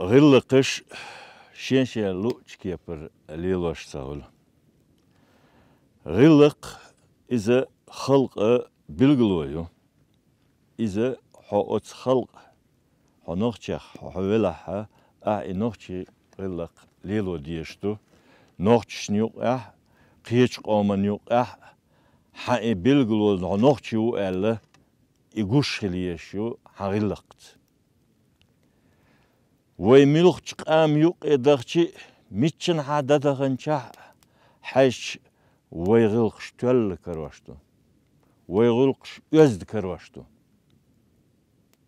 غل قش شينشي لوش كيبر ليلوش ساول غلق إذا خلق بالغلويو إذا حوت خلق حنوختي حولها نوختي غلق ليلو ديشتو نوختش نيوق قيش قومن يوق حق بالغلو نوختي وقال يقوش ليشو غلقت ويملوخ قام يوق إدارتي ميتشن حدادا غنشا حيش ويغلقش تول كرواشتو ويغلقش يزد كرواشتو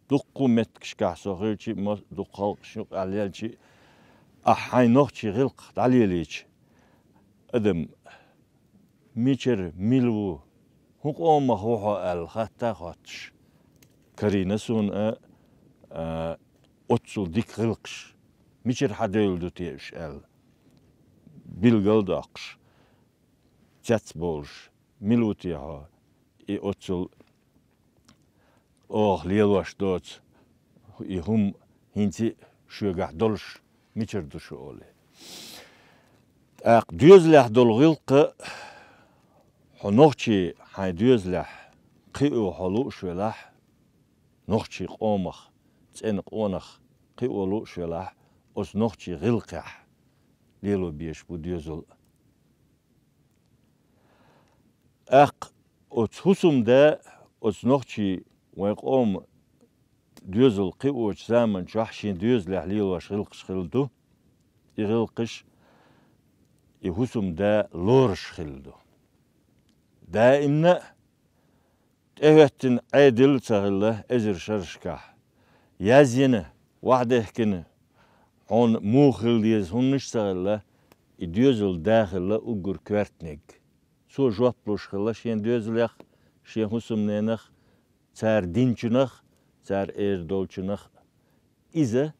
دقو متكش كحسو غيرتي دقالقش يوق عليالتي أحاي نوختي غلق علياليتي أدم ميتشر ميلو هوق أوما هوحو أل خاتا خاتش كرينسون Otsul dik gılkış. Miçer hadöldü tiyeş el. Bilgöldü akış. Çats bolş. Miluti ha. Otsul lielvaş dot. Hum hinti şögah dolş. Miçer duşu oli. Düzleh dol gılkı. Nohçi hay düzleh. Qiu halu şvelah. Nohçi qomaq. تسأنق أونخ قيولو شلاح أس نوختي غلقح ليلو بيش بوديوزل أتحسم دا أس نوختي ويقوم ديوزل قيوش زامن شحشين ديوزلح ليلوش غلقش خلدو يغلقش يحسم دا لورش خلدو دا إمنا تهوتن عادل تغلى أزر شرشكح yazını vahdehkini on muhil diye hunniş sağla idiyozul dahilla ugur kvertnig so jopluş khilla şen diyozulyak şen husumnenak çar dinçunak çar erdolçunak ize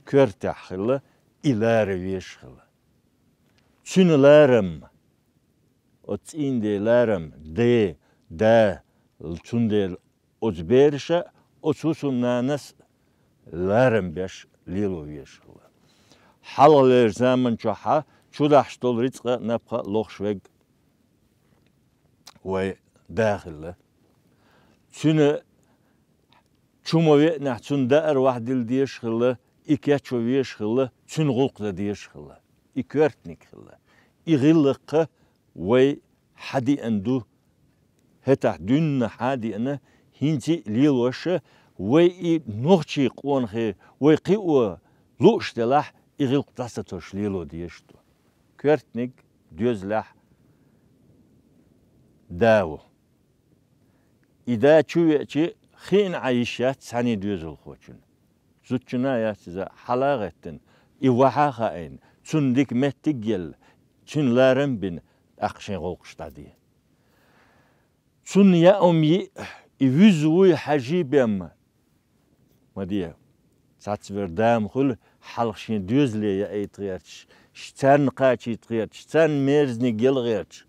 kvertah khilla ileri viş khilla çünlerim ot indelerim de da çundel ozberşa otsusumnanas لارم بيش ليلو يشغل حلال زمن شحا شو ده حشتول رزق نبقى لوخشوج وداخله شنو شوموي نحسن دار واحد ديشغل إكياتشو يشغل شن غلق ديشغل إكورتنيك خلا يغلق وي حدي أندو هتا دون حدي أنا هنتي ليلوش وي نوختي قونخي وي قيو لوش دلاح يغلق تاساتوش ليلو ديشتو كورتنيك ديوزلاح داو إذا تشويتي خين عايشات ساني ديوزل خوچن زوتشنا يا سيزا حلاغتن إيوحا خاين تسندك متجل تشن لارم بين أقشين غلقشتا دي تسن يا أمي يوزوي حجيبم مديه ساتسفر دام خل حلقشين ديوزلي يا أي تغيرش شتان قاتشي تغيرش شتان ميرزني جل غيرش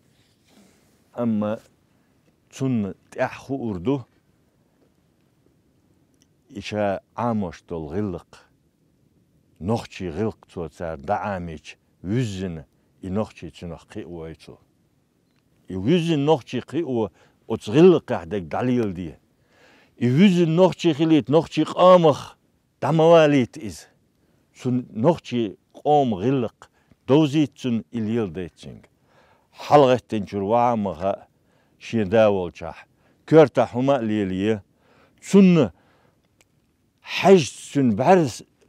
أما تسن تأخو أردو إشا عاموش دول غلق نوختي غلق تو تسار دعاميش وزن نوختي تنوخ قيقوا يتو وزن نوختي قيقوا وتغلق عدك دليل دي يوزن نوختي خليت نوختي قامخ دمواليت إز سن نوختي قام غلق دوزيت سن إليل ديتشنج حلقة تنشر وعمها شين داول شاح كرتا حما ليلية سن حج سن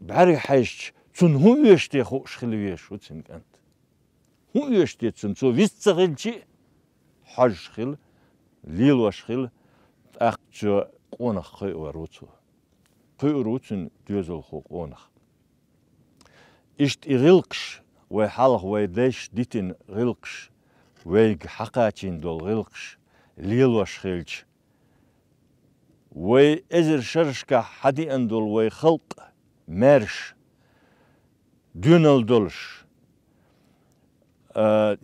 بعري حج سن هو يشتي خوش خلويش وتسن كانت هو يشتي سن سو ويستغلشي حج خل ليل وشخل أخجو قونخ قيوروتن ديوزل خو قونخ إشت إغلقش ويحلق ويديش ديتن غلقش ويج حقاتين دول غلقش ليل وشخلش وي إزر شرشكا حدي أندول وي خلق مرش دونال دولش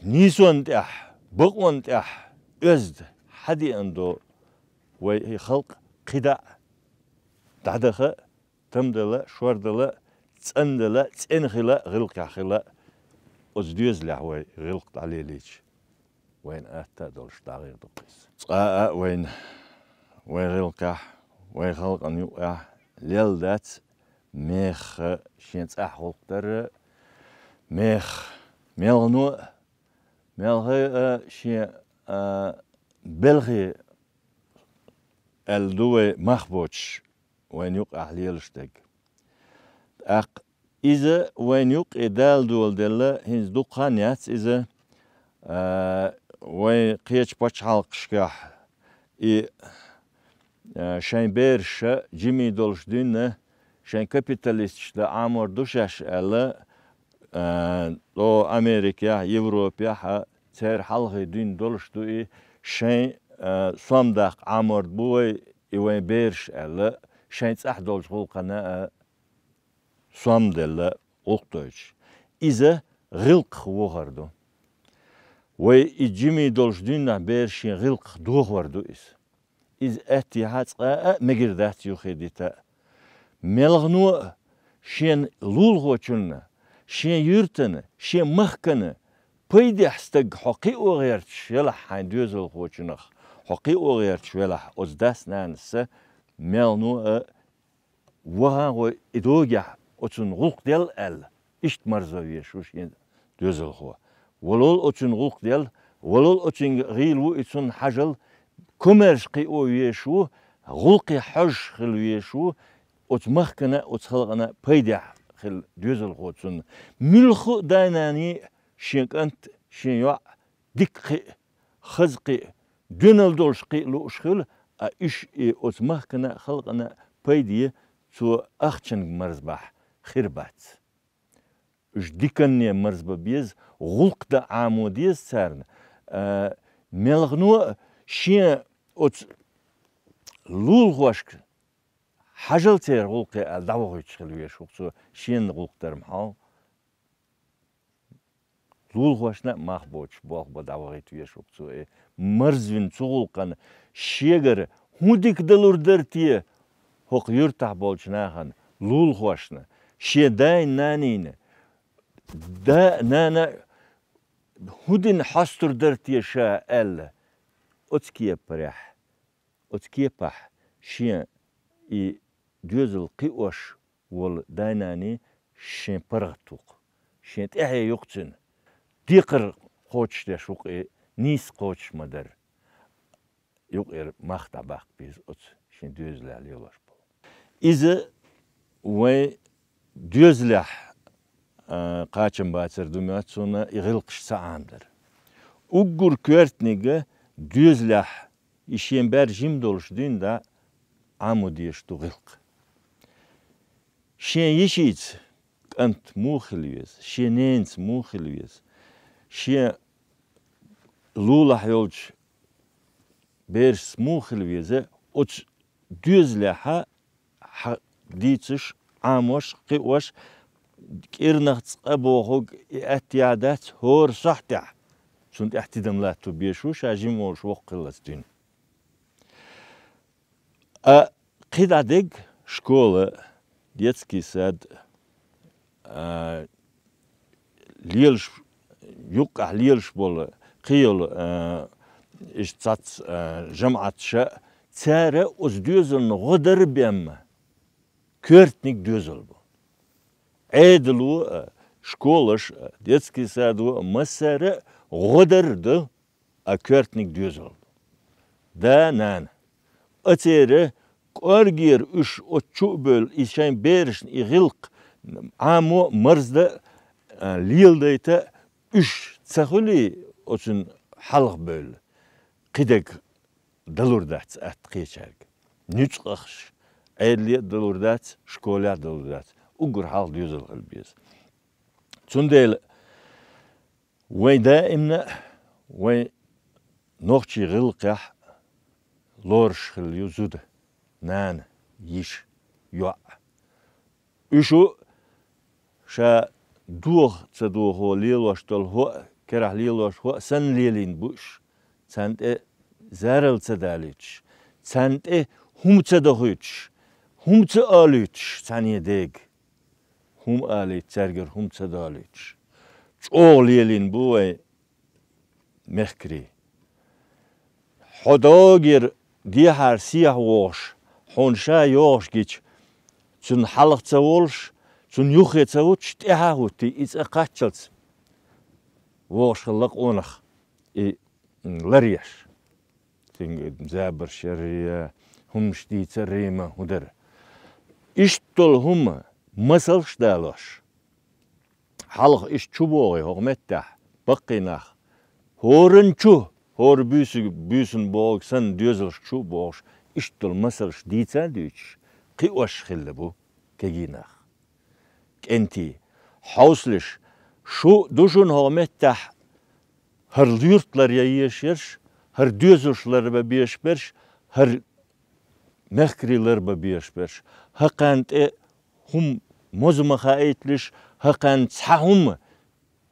نيسون تح بقون تح أزد حدي أندو وي خلق قداء دعدخة تمدلا شوردلا تندلا تنخلا غلق خلا أزديز لحوي غلق عليه ليش وين أتا دولش تغير دقيس وين غلقه وين خلق أن يوقع ليلدات ميخ شينت أحوقتر ميخ ميلغنو ميلغي شي بلغي الدوي مخبوش وين يوقع ليلشتك أق إذا وين يوقع دال دول دلا هنز دقانيات إذا وين قيش باش حلقشكح شين بيرش جيمي دولش دينه شين كابيتاليست دا عمر دوشاش ألا دو أمريكا يوروبيا تير حلقي دين دولش دوي شين صندق عمر بوي وين بيرش ألا شين تسح دولش غلقنا صندق أختوش إذا غلق وغردو وي جيمي دولش دينه بيرشين غلق دوغوردو إذ اتحاد مجردات يخديتا ملغنو شين لولغوچن شين يرتن شين مخكن بيدي حستق حقيق وغيرتش يلا حين دوزل غوچنخ حقيق وغيرتش يلا أزداس نانس ملغنو وغا إدوغا أتن غلق ديال ال إشت مرزوية شوش ين دوزل غو ولول أتن غلق ديال ولول أتن غيلو أتن حجل كوميرش قيو يشو غلقي حج خل يشو أتمخكنا أتخلقنا بيدع خل دوزل غوتسن ملخو دايناني شين أنت شين يع دقي خزقي دونال دولش قي لو شخل إيش أتمخكنا خلقنا بيدي تو أختن مرزبح خربات إيش ديكني مرزبا بيز غلق دا عموديز سارن ملغنو شين أت لول غوشك حجل تير غلقي الدعوة يتشغلوية شوكسو شين غلق محال لول غوشنا مخبوش باق بدعوة يتوية شوكسو مرزوين تغلقن شيغر هوديك دلور درتيه هوق يرتح بولشناخن لول غوشنا شي داين نانين دا نانا هودين حستر درتيه شا ال أتكيه بريح أتكيه بح شين دوزل قيوش وال دايناني شين برغتوق شين تأحيا يقتن ديقر قوش دا شوق نيس قوش مدر يقر مختا باق بيز أت شين دوزل عليه وش بول إذا وي دوزلح قاچن باتر دميات سونا يغلقش ساعامدر أقر كورتنيغا دوزلح işin ber jim doluşduğunda amudiyş tuğilk. Şen yeşiç ant muhilviz, şenens muhilviz, şen lulah yolç bers muhilvize oç düzleha diyçiş amoş qiwaş irnachts aboğug ihtiyadat hor sahta. Sunt ihtidamlat tu biyşuş ajim olş waqillastin. قيدادق شكولة детский сад ليلش يقع ليلش بول قيل اشتات جمعة شاء تارة أز دوزل غدر بيم كورتنيك دوزل بو عيدلو شكولش детский саду مسارة غدر دو كورتنيك دوزل دا نان أتيري أرجير إش أتشوبل إشان بيرشن إغلق عامو مرزدا ليل ديتا إش تسخلي أتن حلق بول قدك دلوردات أتقيشاك نيتقخش عيدلي دلوردات شكوليا دلوردات أقر حال ديوزل البيز تندل وين دائما وين نوختي غلقح لورش خل يوزود نان يش يوع إشو شا دوغ تدوغ هو ليل واشتل هو كره ليل واش هو سن ليلين بوش سنت زارل تداليش سنت هم تدهوش هم تاليش سني ديج hum alit serger hum sadaliç. Çoğliyelin bu ve mehkri. Hodogir dihar siyah voş, honşa yoş geç. Çün halıq çavulş, çün yuxe çavuç teha huti is a kaçals. Voşlıq onaq. Lariyaş. Zabır şerriye, hum ştiyse rima huder. İştol hum masal şdaloş. Halıq iş çubuğu hokmettah, bakınaq. Horunçu, hor büsün boğsan düzülş çubuğu, iştol masal şdiyse düç. Qiwaş xilli bu, keginaq. Enti, hausliş, şu duşun hokmettah, her yurtlar yaşır, her düzülşler beşber, her mehkriler beşber. Hakant hum mozmaha etliş, hakant sahum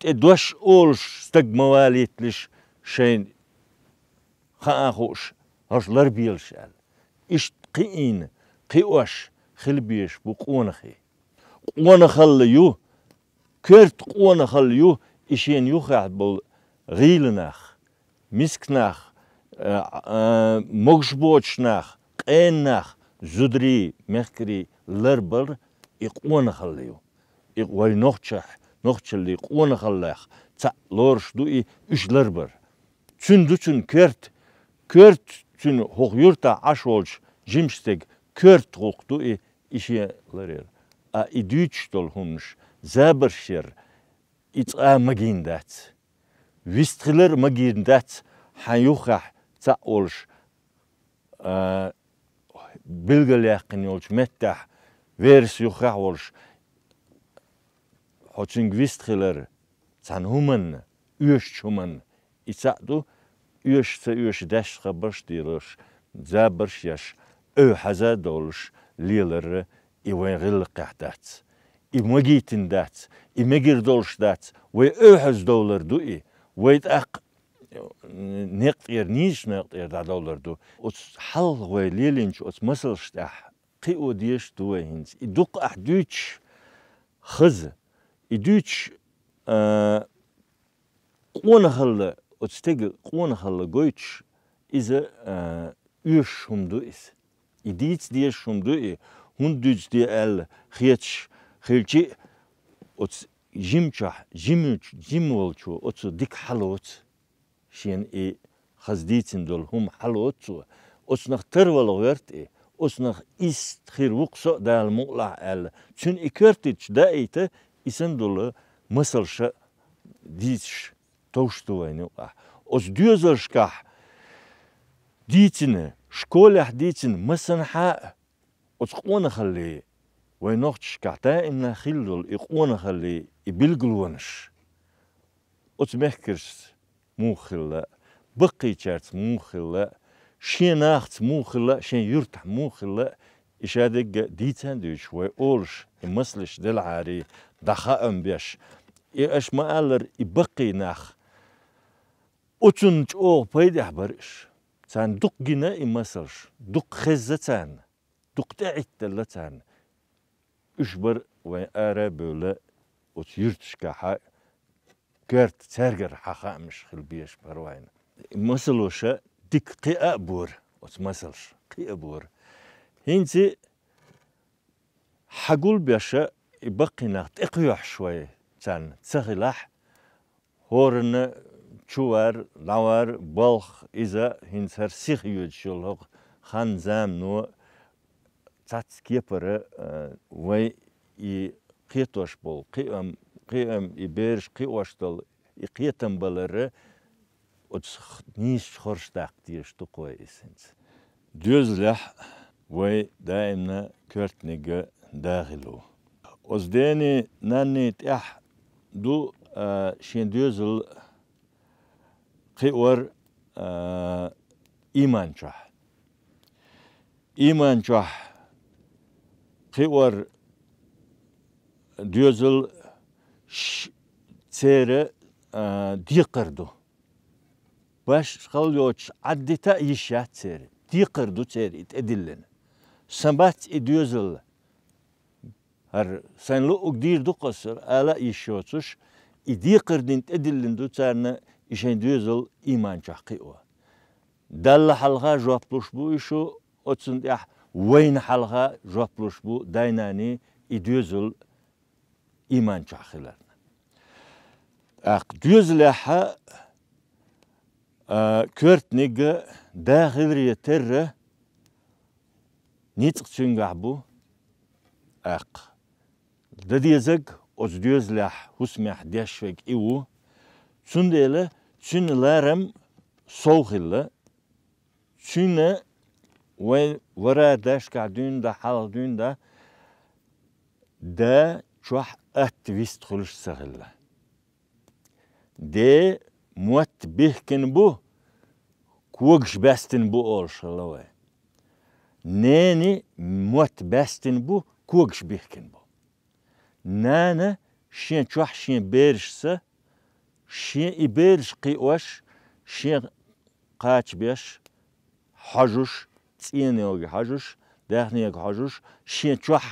doş olş stagmavalitliş şeyin xaaxuş, haşlar bilşel. İşt qiin, qiwaş, xilbiş bu qonaxi. Qonaxallı yu, kört qonaxallı yu, işin yuxat bol gıylınax, misknax, mogşboçnax, qennax, zudri, mehkri, larbal, qonaxallı yu. Way noxçalli qonaxallax, ta lorş du üç larbal. Çün kört çün hoq yurta aşolç, jimsteg, kört hoq du işe larer. A idüç dol hunş, zabır şer, it'a magindat. Visthiler magindat, hayuxah ta olş, bilgeleqin olş, mettah, vers yuxah olş. Hoçun visthiler, tan human, üyeş human, it'a du, üyeş deşqa başdırış, zabır şer, haza dolş, liler, iwen gılqahdat. İmagitin dat, imagir dolş dat, ve öhaz dolar du ve tak nektir niş nektir da dolar du. Os hal ve lilinç os masal ştah, qi o diyeş du hins. İduk düç xız, idüç qonaxallı, os tegi qonaxallı goyç ize üş humdu is. İdiç diye humdu hun düç diye el xiyeç xilçi ots jimolçu otsu dik halot şen xazditsin dol hum halotsu otsnaq terval vert otsnaq ist xirvuqso dal muqla el çün ikörtiç da ite isen dolu masalşa diç toştu vaynu os düzelşkah dicine şkolah dicin masanha ots qonaxalli ونوختش كعتا إن خيلدول إقوانا خلي يبلغلونش أتمهكرش موخلا بقي شارت موخلا شين ناخت موخلا شين يرتح موخلا إشادق ديتان دوش ويقولش يمسلش دلعاري دخاء بيش إيش ما قالر يبقي ناخ أتنج أوه بيدح برش تان دق جنا يمسلش دق خزتان دق تعتلتان Üçbar ve ara böyle ot yurtşka kert serger haqamış xilbiyeş parvayna. Masaluşa dik qi'a bur, ot masalş qi'a bur. Hinci hagul beşa ibaqina tiqyuh şoy can tsagilah horna çuvar, lavar, balx iza hinser sihyud şolq xan zam no tats kepere ve qiytoş bol qiyam iberş qiyoşdal qiyatam baları ot niş xorştaq diyişti qoysins. Düzlah ve daimna körtnige daxilu. Ozdeni nanit du şen düzül qiyor imançah. İmançah qiyor düzül tsere diqirdu. Baş qalyoç addita işat tsere. Diqirdu tsere edillen. Sambat düzül هر sen lo ugdir du qasır ala işotuş idi qirdint edillin du çarna işen düzel iman çaqi o. Dalla halga jopluş bu işu otsun ya weyn halga jopluş bu daynani idüzel iman çaqilar. Aq düzleha körtnig dağılriye terre nitq çüngah bu aq dediyezek oz düzlah husmah deşvek iwu çundele çünlarım soğilla çüne ve vara daşka dünde hal dünde da çuh aktivist xuluş sağilla de muat bihkin bu kuğuş bestin bu olşalı ve neni muat bestin bu kuğuş bihkin bu nane şen çuh şen berişse şen iberiş qiyoş şen qaç beş hajuş tsiyene hajuş dahniye hajuş şen çuh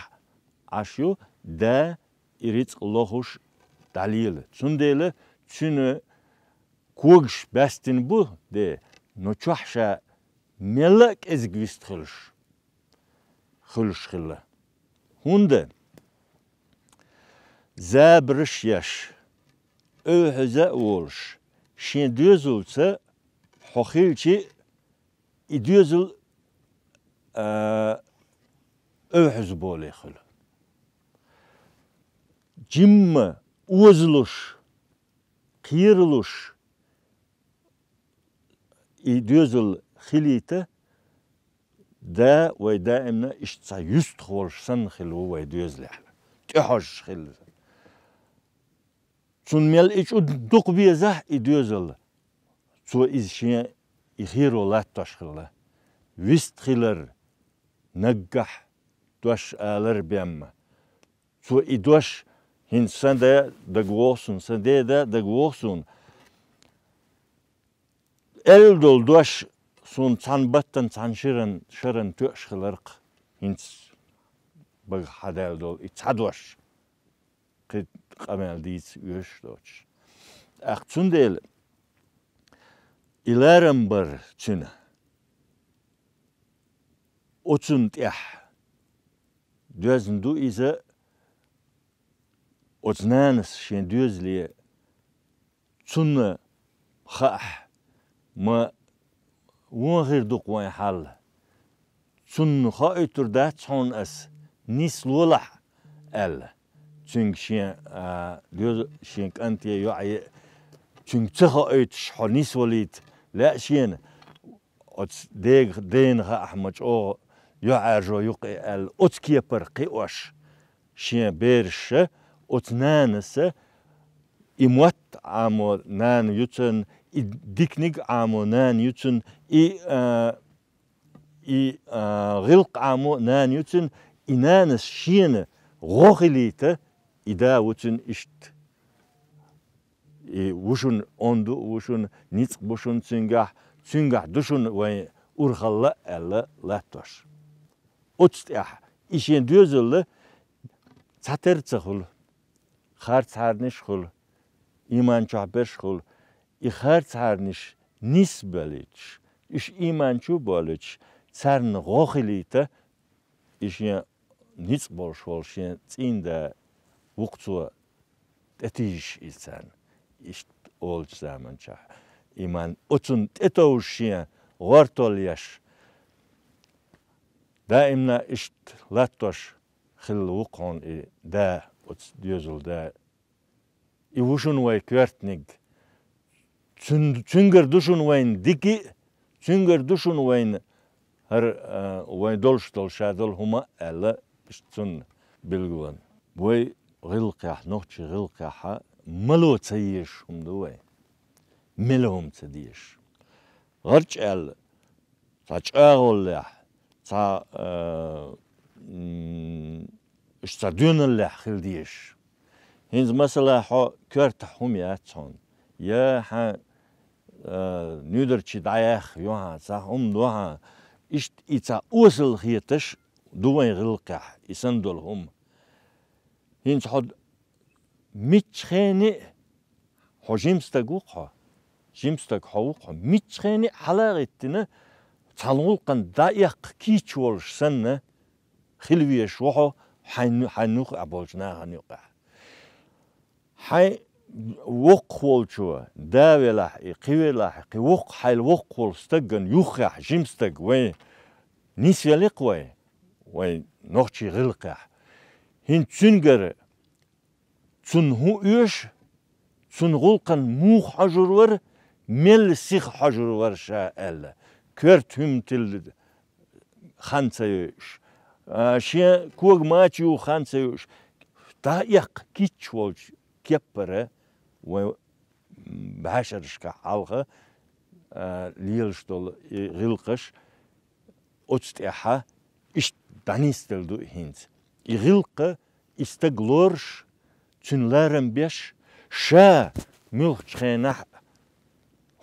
aşu da irit lohuş dalil çundele çünü kuğuş bestin bu de no çuhşa melek ezgvist xuluş xilla hunde zabriş yaş öhze olş şen düzülse hoxilçi idüzül öhz bole xilla cimme uzluş qiyirluş idüzül xilite da ve daimna iştsa yüst xolşsan xilu ve düzleh tühoş xil çunmel iç u duqbiyezah idüzül çu izşin ixirolat taşxilla vist xiler naggah doş alır bemme çu idoş hinsan da dagvosun sen de dagvosun el dol doş sun çanbattan çanşırın tüşxilerq hins bag hadel dol içadoş qit qamel dis üş doç aqçun del ilarım bir çüne otsun tih dözün du ise otsnanes şen düzliye çunne xah ma وغير دوق وين حل سن خايتر ده تون اس نيس لولح ال çünkü diyor şink antiye yu'ay çünkü tıxayt şhanis walit la şin ot den ha ahmaç o yu'arjo yuqi el otkiye per qiwaş şin berş otnanese imwat amo nan yutun diknig amo nan yutun غلق عمو نان يوتن إنانس شين غوخليته إدا وتن إشت وشون أندو وشون نيتق بوشون تنجح دوشون وين أرخلا ألا لاتوش أتستح إشين دوزل تاتر تخل خارت هارنش خل إيمان چابش خل إخارت هارنش نسبليش إش إيمان چو باليش سرن غوخليته إشين نيتق bolşin tsinde vuktu etiş insan iş ol zamanca iman otun etowşin wartol yaş daimna iş latoş xil vukon da ot diözül da ivuşun way kvertnig çünger duşun wayn diki çünger duşun wayn her way dolşadol huma alla iştun bilguvan way غلقة نوتش غلقة ملو تسيش هم دوي ملهم تديش غرش ال تاچاغول له تا اشتدون له خلديش هنز مثلا ح كرت حمياتون يا ح نودر تشي دايخ يوها صاهم دوها اشت ايتا اوسل خيتش دوي غلقة يسندلهم هنش حد متخانق ها جيمستاقوقها جيمستاق حوقها متخانق حلاقتنا تلوقن دايق كيتشولش سنة خلويش وحا حنوق أبولجنا هنوقع حي وقولشوا داولاح قويلاح قوق حيل وقول استجن يوخح جيمستاق وين نيسيالق وين نوتشي غلقح هن تسنجر تسنهو يوش تسنغلقن موخ حجرور مل سيخ حجرور شاء كرت هم تل خانسة يوش شيء كوغ ماتيو خانسة يوش دايق كيتشولش كيبره و بحشرشك حلقة ليلشتول غلقش أتستيحة إش دانيستل دو هينز غلقة استغلورش تنلارن بيش شا ملخ خينح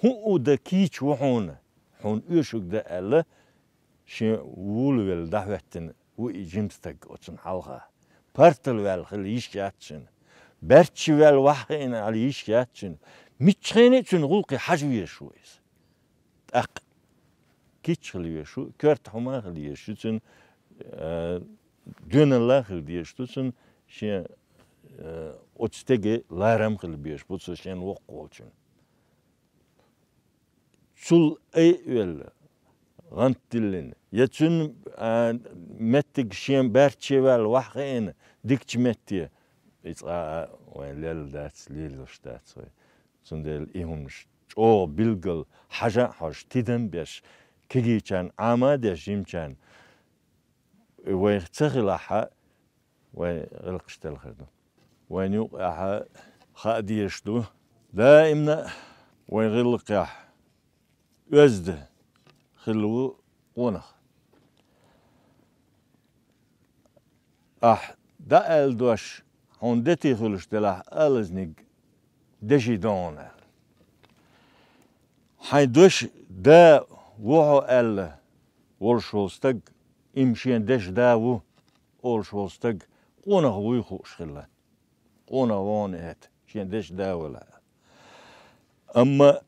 هو دا كيتش وحون حون يوشك دا ألا شي وولويل دعوتن وإجمستك أتن حلقة بارتل والخل يشياتشن برچی ول وقت این علیش کرد چون میچینه چون غلقی حجویه شویز اق کیچ خلیه شو کرد همه خلیه شو چون دون الله خلیه شو چون شی اتستگی لارم خلیه بود چون وقت چون سول ای ول غنت دلین یا چون متگ شیم برچی ول وقت این دیکچ متیه It's وين ليل داتس ليل داتس وين سندل إيهونش أو بيلجل حاجة حاج تيدم بيش كيجي كان عماد يجيم كان وين تغلى وين غلقش تلخدو وين يوقع خادي يشدو دائما وين غلق يح وزد خلو ونخ دا الدوش هون دتي خلش دلها ألزنيج دشي دونه حيدوش دا وحو أل والشولستج إمشين دش داو والشولستج قونا ويخوش خلا قونا وانهت شين دش داو لا أما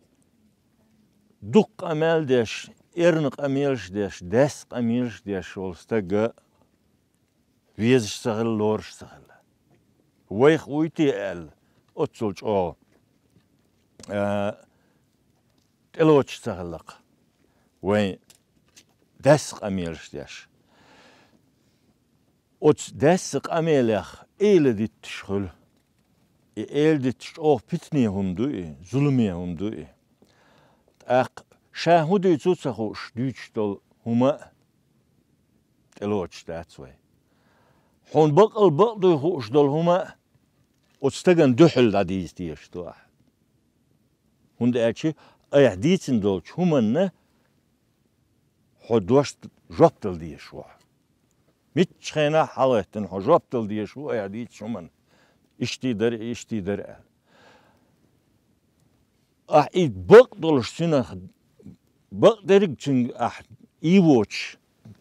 دق أمال دش إرنق أميلش دش دسق أميلش دش شولستج ويزش سغل لورش سغل ويخ ويتي ال أتصلش أو تلوش سهلق وين دسق أميلش ديش أتس دسق أميلخ إيل دي تشغل إيل دي تشغل بتني هم دوئي ظلمي هم دوئي أق شاهدي تسخوش ديش دول هما تلوش داتسوي هون بقل دوي خوش دول هما أتستجن دحل داديز ديش دوح هون دأشي أي ديتن دولش هما حدوش جبتل ديش واحد متشخنا حالتن حجبتل ديش هو أي ديتش هما اشتي در إيد بقدلش سنة بقدرك تن إيوتش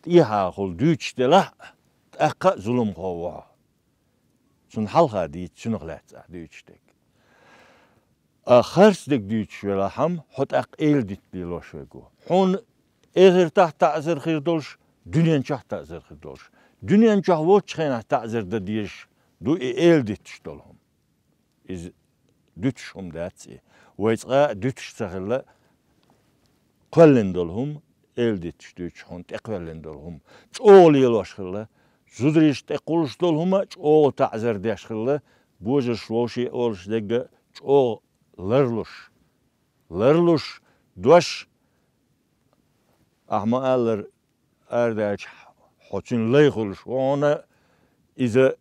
إيها خل دوتش دلا أقا ظلم قوا سن حلقة ديت سن غلات دوتشتك خرس دك دوتش ولا هم حط أق إيل ديت ديلوش وجو حون إغير تحت تعذر خير دولش دنيا تحت تعذر خير دولش دنيا تحت واتش خينا تعذر دديش دو إيل ديتش دولهم إز دوتش هم داتسي ويتقى دوتش سهلا قلن دولهم إيل ديتش دوتش حون تقلن دولهم تقول يلوش خلا زودريش تقولش دولهما تقول تعذر ديش خلا بوجش وشي أولش دقة تقول لرلوش دوش أحما ألر أرداش حوتين ليخلش وانا إذا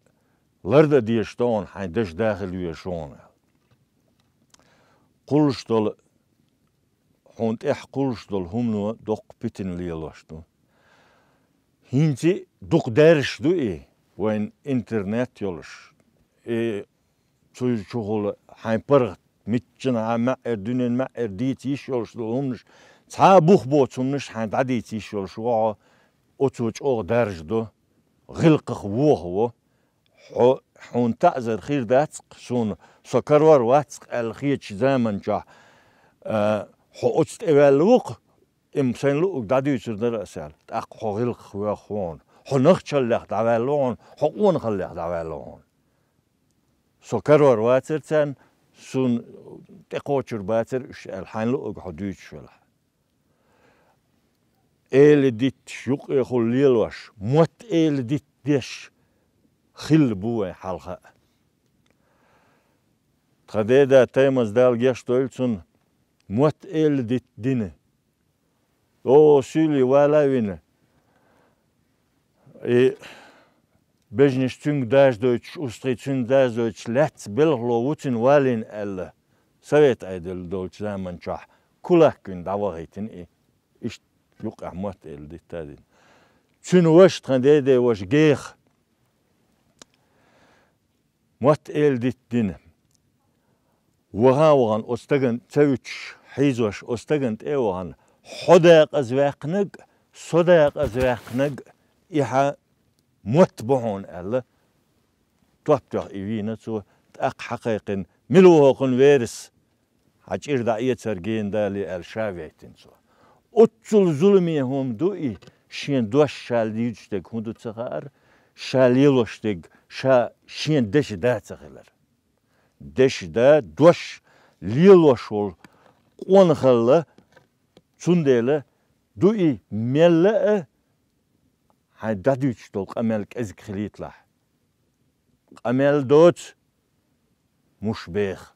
لرده ديشتون حين دش داخل ويشونه قلش دول حونت قلش دول هم نو دوق بيتن ليلوشتو هينتي دوق دارش دو وين انترنت يولش شغل حين برغت متجنا ما اردنين ما ارديت يشولش دول همش تا بوخ بوتونش حين داديت يشولش وا أتوج أو دارج دو غلق خوه هو حون تعذر خير داتق سون سكرور واتق الخيتش زمن جا حوست اولوق ام سين لوق دادي يصير اسال اق خوغل خو خون حنخشل لخ داولون حقون خلخ داولون سكرور واترتن سون تقوچر باتر الحين لوق حدود شولا ال ديت شوق يخل ليلوش موت ال ديت ديش خل بوه حلقه تخديدا تيمز دال جيش تولسون موت ال ديت دينه او سيلي ولا وين بجنش تنگ داش دوتش استري تنگ داش دوتش لاتس بلغلو وطن والين ال سويت ايدل دولش زمن شاح كله كن داوغيتن إيش يقع موت ال ديت تادين تن وش تخديدا وش جيخ موت ال ديت دينه وغان استغن تاوتش حيزوش استغن ايوغان حداق ازواقنق صداق ازواقنق إيها موت بحون ألا توبتح إيوينا تو تأق حقيقين ملوهوخن ويرس حجير دعية سرقين دالي الشافيتين سو أتل ظلمي هم دوئي شين دوش شال ديجتك هندو تغار شال يلوشتك شين دش دا تغيلر دش دا دوش ليلوشول قونخل تندل دوئي ملأ هاي دادوش دول قمالك ازك خليت له قمال دوت مش بيخ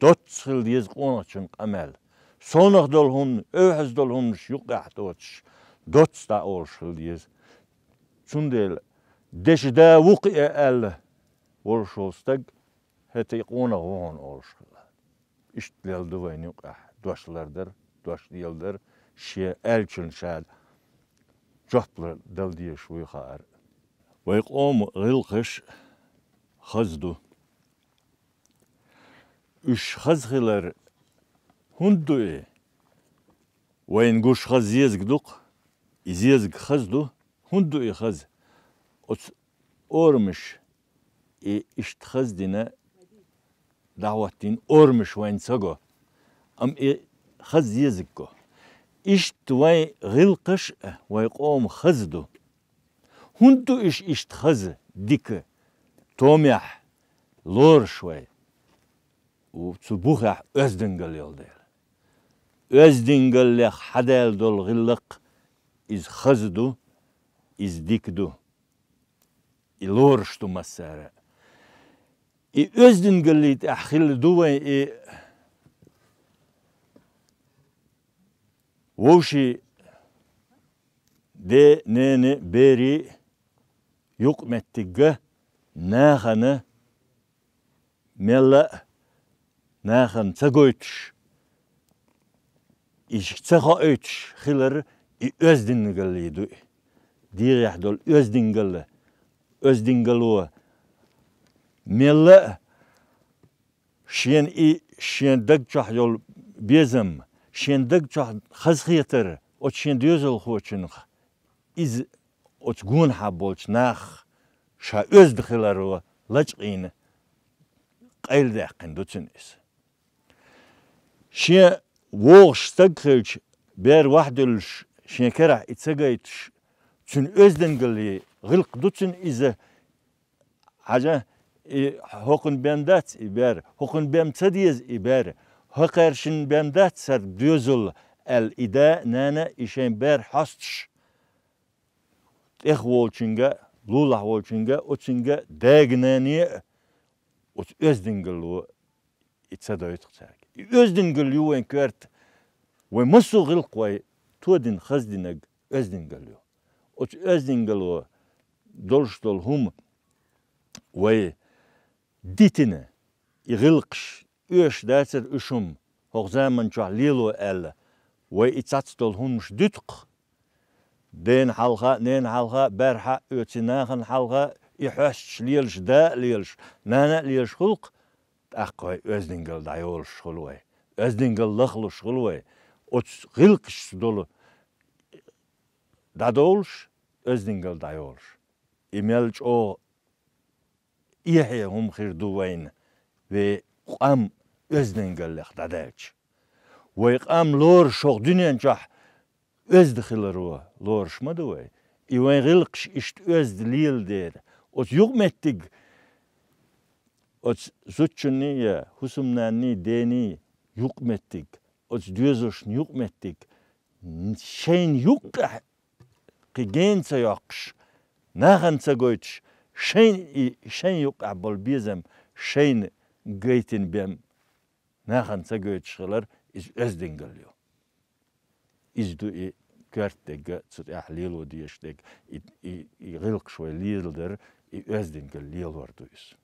دوت خل يزقونه چون قمال صونخ دول هم اوحز دول هم شيوقع دوتش دوت دا اول خل يز چون دل دش دا وقع ال ورشوستق هتا يقونه وون اول خل اشت ليل دوين يوقع دوشلردر دوش ديلدر شي الچن شاد جحبل دل دي شوي خار ويقوم غلقش خزدو اش خزخلر هندو وين قوش خز يزق دوق يزيزق خزدو هندو خز اورمش اشت خزدنا دعوتين اورمش وين سقو ام خز يزقو إشت وي غلقش ويقوم خزدو هندو إشت خز ديك توميح لور شوي وتبوخح أزدنقل يلدير أزدنقل لخ حدال دول غلق إز خزدو إز ديكدو إلورشتو مسارة أزدنقل لي تأخيل دوي ووشي دي نيني بيري يقمتك ناخنا ملا ناخن تقويتش إيش تقويتش خلر أزدنقل يدو دير يحدول أزدنقلوا ملا شين دق يول بيزم شين دق خزخيتر ات شين ديوزل خوچنخ إز ات گون حبولش ناخ شا أزدخلروا لجقين قيل داقين دوتن إس شين ووغش تقخلش بير وحدلش شين كرح اتساقايتش تن أزدنقلي غلق دوتن إذا حاجة هوكن بيمدات إبار هوكن بيمتديز إبار هقرشن بيمدات سر ديوزل الإداء نانا إشين بير حاستش إخ والچنگا لولا والچنگا وچنگا داغناني وت أزدنقلو اتسادويت خساك أزدنقلو وين كورت ومسو غلق وي تودن خزدنق أزدنقلو وت أزدنقلو دولش دول هم وي ديتنا يغلقش ايش داتر اشم هو زمان جا ليلو ال وي اتساتس دول هم مش دتق دين حلقة نين حلقة برحة اتناخن حلقة يحش ليلش دا ليلش نانا ليلش خلق اقوي ازدنقل دايولش خلوي ازدنقل لخلش خلوي ات غلقش دول دادولش ازدنقل دايولش إميلش او İhe hum khirduvayn ve am özden gallak dadaç. Ve am lor şok dünyancah özdihiler o lorşmadı ve İven gılkış işte özdilil der. Ot yukmettik. Ot suçunni ya husumnanni deni yukmettik. Ot düzöşni yukmettik. Şeyin yuk ki gense yokş. Nahansa goyç. Şeyin yuk abol bizem. Şeyin gaytin bem. Nahansa goyçlar iz özden geliyor. İzdu Körtege zu ahlilo diyestek i gılk şoy lilder i özden geliyor duyuz.